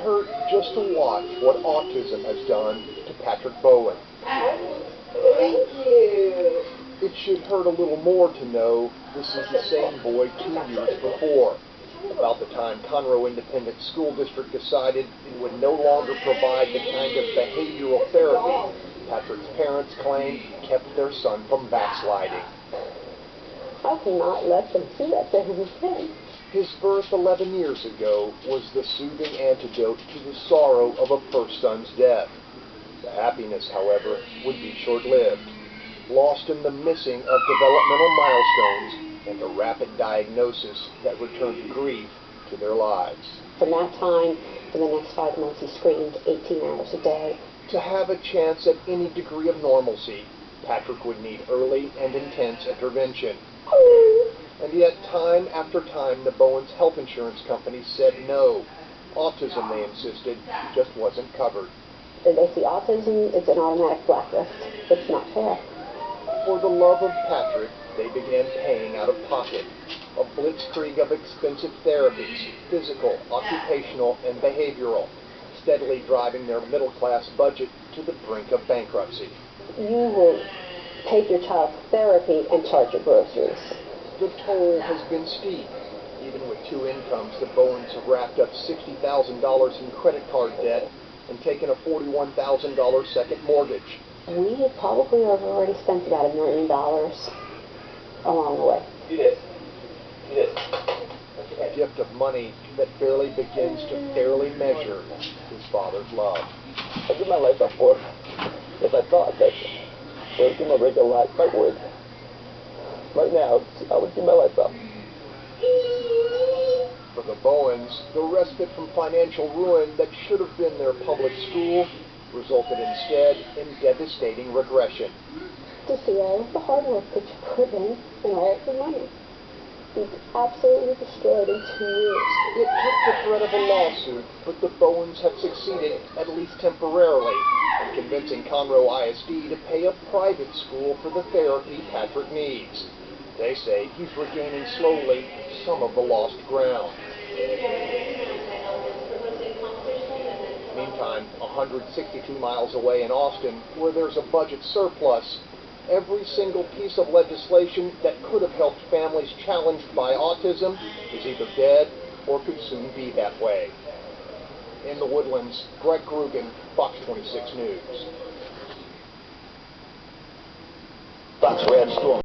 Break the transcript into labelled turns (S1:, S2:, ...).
S1: hurt just to watch what autism has done to Patrick Bowen.
S2: Thank you.
S1: It should hurt a little more to know this is the same boy 2 years before. About the time Conroe Independent School District decided it would no longer provide the kind of behavioral therapy Patrick's parents claimed kept their son from backsliding.
S2: I cannot let them see that to him again.
S1: His birth 11 years ago was the soothing antidote to the sorrow of a first son's death. The happiness, however, would be short-lived, lost in the missing of developmental milestones and a rapid diagnosis that returned grief to their lives.
S2: From that time, for the next 5 months, he screamed 18 hours a day.
S1: To have a chance at any degree of normalcy, Patrick would need early and intense intervention. And yet, time after time, the Bowens health insurance company said no. Autism, they insisted, just wasn't covered.
S2: If they see autism, it's an automatic blacklist. It's not fair.
S1: For the love of Patrick, they began paying out of pocket. A blitzkrieg of expensive therapies, physical, occupational, and behavioral, steadily driving their middle-class budget to the brink of bankruptcy.
S2: You will take your child to therapy and charge your groceries.
S1: The toll has been steep. Even with 2 incomes, the Bowens have racked up $60,000 in credit card debt and taken a $41,000 second mortgage.
S2: We probably have already spent about $1 million along the way.
S1: You did. A gift of money that barely begins to fairly measure his father's love.
S3: I give my life up for it. If I thought that I would give my regular life, I would. Right now, I would give my life up.
S1: For the Bowens, the respite from financial ruin that should have been their public school resulted instead in devastating regression.
S2: To see all of the hard work that you put in and all of the money be absolutely destroyed in 2 years.
S1: It took the threat of a lawsuit, but the Bowens have succeeded, at least temporarily, in convincing Conroe ISD to pay a private school for the therapy Patrick needs. They say he's regaining slowly some of the lost ground. Meantime, 162 miles away in Austin, where there's a budget surplus, every single piece of legislation that could have helped families challenged by autism is either dead or could soon be that way. In the Woodlands, Greg Grugan, Fox 26 News.
S3: Fox Red Storm.